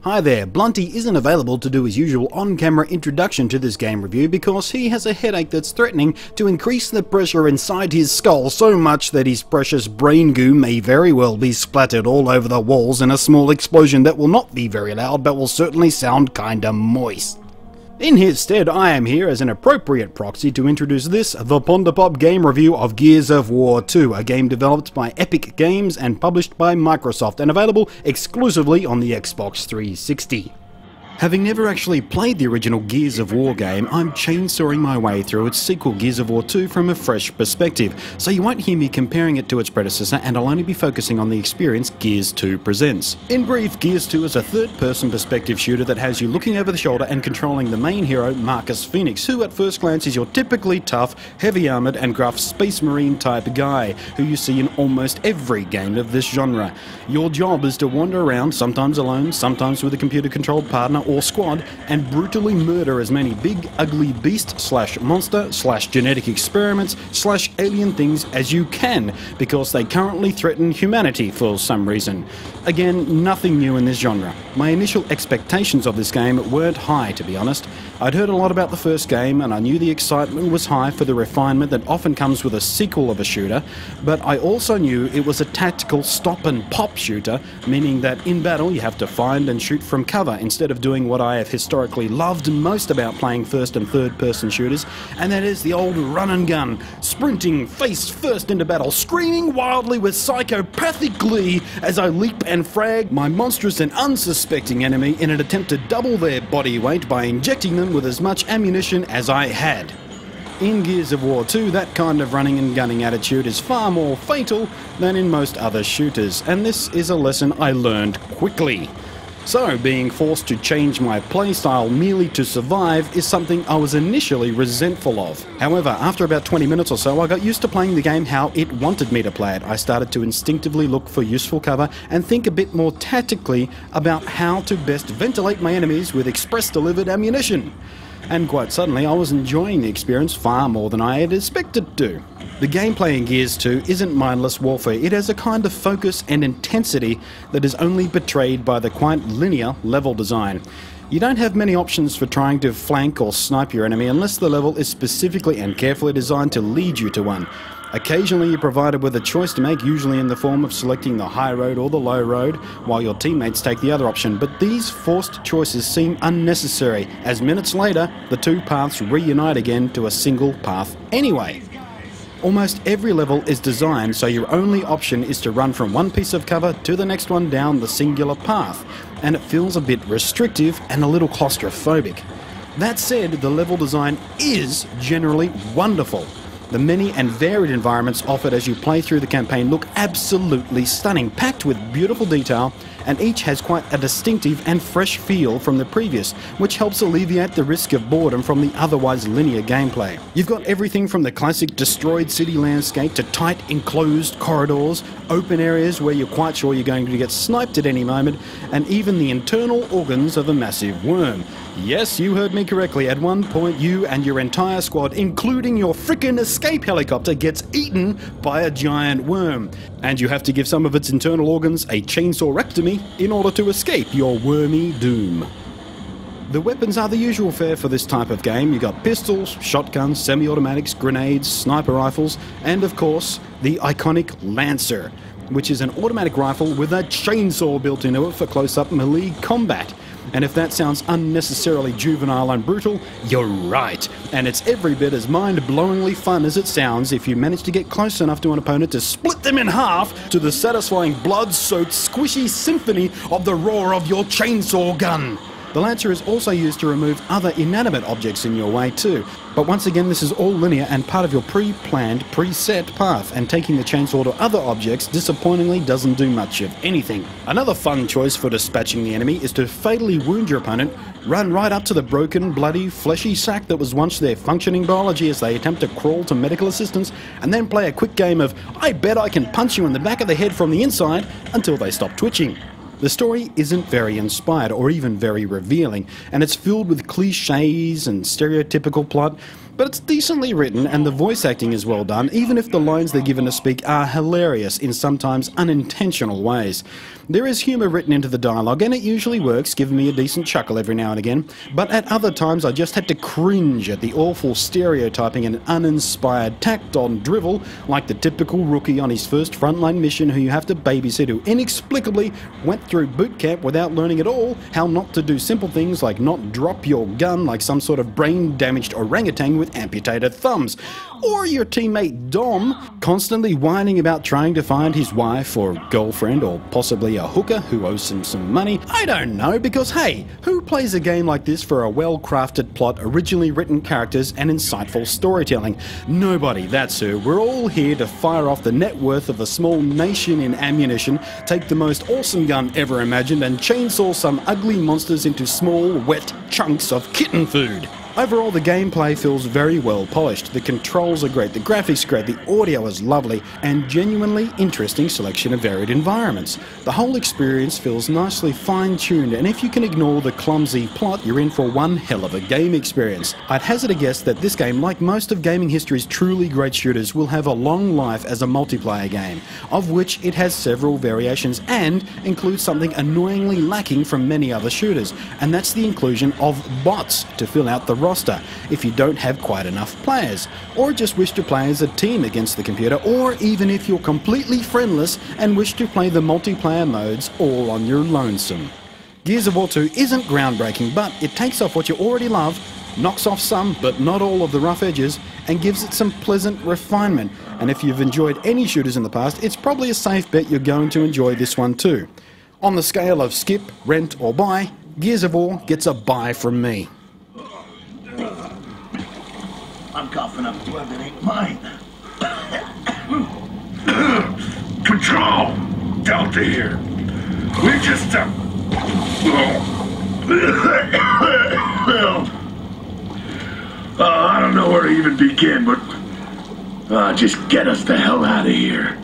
Hi there, Blunty isn't available to do his usual on-camera introduction to this game review because he has a headache that's threatening to increase the pressure inside his skull so much that his precious brain goo may very well be splattered all over the walls in a small explosion that will not be very loud but will certainly sound kinda moist. In his stead, I am here as an appropriate proxy to introduce this, the Pondapop game review of Gears of War 2, a game developed by Epic Games and published by Microsoft and available exclusively on the Xbox 360. Having never actually played the original Gears of War game, I'm chainsawing my way through its sequel Gears of War 2 from a fresh perspective, so you won't hear me comparing it to its predecessor and I'll only be focusing on the experience Gears 2 presents. In brief, Gears 2 is a third-person perspective shooter that has you looking over the shoulder and controlling the main hero, Marcus Phoenix, who at first glance is your typically tough, heavy-armoured and gruff Space Marine type guy, who you see in almost every game of this genre. Your job is to wander around, sometimes alone, sometimes with a computer-controlled partner or squad, and brutally murder as many big, ugly beast/monster/genetic experiments/alien things as you can, because they currently threaten humanity for some reason. Again, nothing new in this genre. My initial expectations of this game weren't high, to be honest. I'd heard a lot about the first game, and I knew the excitement was high for the refinement that often comes with a sequel of a shooter, but I also knew it was a tactical stop-and-pop shooter, meaning that in battle you have to find and shoot from cover instead of doing what I have historically loved most about playing first and third person shooters, and that is the old run and gun, sprinting face first into battle, screaming wildly with psychopathic glee as I leap and frag my monstrous and unsuspecting enemy in an attempt to double their body weight by injecting them with as much ammunition as I had. In Gears of War 2, that kind of running and gunning attitude is far more fatal than in most other shooters, and this is a lesson I learned quickly. So, being forced to change my playstyle merely to survive is something I was initially resentful of. However, after about 20 minutes or so, I got used to playing the game how it wanted me to play it. I started to instinctively look for useful cover and think a bit more tactically about how to best ventilate my enemies with express-delivered ammunition. And quite suddenly, I was enjoying the experience far more than I had expected to. The gameplay in Gears 2 isn't mindless warfare, it has a kind of focus and intensity that is only betrayed by the quite linear level design. You don't have many options for trying to flank or snipe your enemy unless the level is specifically and carefully designed to lead you to one. Occasionally you're provided with a choice to make, usually in the form of selecting the high road or the low road, while your teammates take the other option, but these forced choices seem unnecessary, as minutes later the two paths reunite again to a single path anyway. Almost every level is designed so your only option is to run from one piece of cover to the next one down the singular path, and it feels a bit restrictive and a little claustrophobic. That said, the level design is generally wonderful. The many and varied environments offered as you play through the campaign look absolutely stunning, packed with beautiful detail, and each has quite a distinctive and fresh feel from the previous, which helps alleviate the risk of boredom from the otherwise linear gameplay. You've got everything from the classic destroyed city landscape to tight enclosed corridors, open areas where you're quite sure you're going to get sniped at any moment, and even the internal organs of a massive worm. Yes, you heard me correctly. At one point, you and your entire squad, including your frickin' escape helicopter, gets eaten by a giant worm. And you have to give some of its internal organs a chainsaw-rectomy in order to escape your wormy doom. The weapons are the usual fare for this type of game. You got pistols, shotguns, semi-automatics, grenades, sniper rifles, and of course, the iconic Lancer, which is an automatic rifle with a chainsaw built into it for close-up melee combat. And if that sounds unnecessarily juvenile and brutal, you're right. And it's every bit as mind-blowingly fun as it sounds if you manage to get close enough to an opponent to split them in half to the satisfying blood-soaked squishy symphony of the roar of your chainsaw gun. The Lancer is also used to remove other inanimate objects in your way too. But once again, this is all linear and part of your pre-planned, preset path, and taking the chainsaw to other objects disappointingly doesn't do much of anything. Another fun choice for dispatching the enemy is to fatally wound your opponent, run right up to the broken, bloody, fleshy sack that was once their functioning biology as they attempt to crawl to medical assistance, and then play a quick game of I bet I can punch you in the back of the head from the inside until they stop twitching. The story isn't very inspired or even very revealing, and it's filled with cliches and stereotypical plot, but it's decently written and the voice acting is well done, even if the lines they're given to speak are hilarious in sometimes unintentional ways. There is humour written into the dialogue and it usually works, giving me a decent chuckle every now and again, but at other times I just had to cringe at the awful stereotyping and uninspired tacked-on drivel, like the typical rookie on his first frontline mission who you have to babysit, who inexplicably went through boot camp without learning at all how not to do simple things like not drop your gun like some sort of brain-damaged orangutan with amputated thumbs. Or your teammate Dom, constantly whining about trying to find his wife or girlfriend or possibly a hooker who owes him some money. I don't know, because hey, who plays a game like this for a well-crafted plot, originally written characters and insightful storytelling? Nobody, that's who. We're all here to fire off the net worth of a small nation in ammunition, take the most awesome gun ever imagined and chainsaw some ugly monsters into small, wet chunks of kitten food. Overall, the gameplay feels very well polished, the controls are great, the graphics are great, the audio is lovely, and genuinely interesting selection of varied environments. The whole experience feels nicely fine-tuned, and if you can ignore the clumsy plot, you're in for one hell of a game experience. I'd hazard a guess that this game, like most of gaming history's truly great shooters, will have a long life as a multiplayer game, of which it has several variations and includes something annoyingly lacking from many other shooters, and that's the inclusion of bots to fill out the roster if you don't have quite enough players, or just wish to play as a team against the computer, or even if you're completely friendless and wish to play the multiplayer modes all on your lonesome. Gears of War 2 isn't groundbreaking, but it takes off what you already love, knocks off some but not all of the rough edges, and gives it some pleasant refinement. And if you've enjoyed any shooters in the past, it's probably a safe bet you're going to enjoy this one too. On the scale of skip, rent or buy, Gears of War gets a buy from me. I'm coughing up blood that ain't mine. Control! Delta here. We just, I don't know where to even begin, but just get us the hell out of here.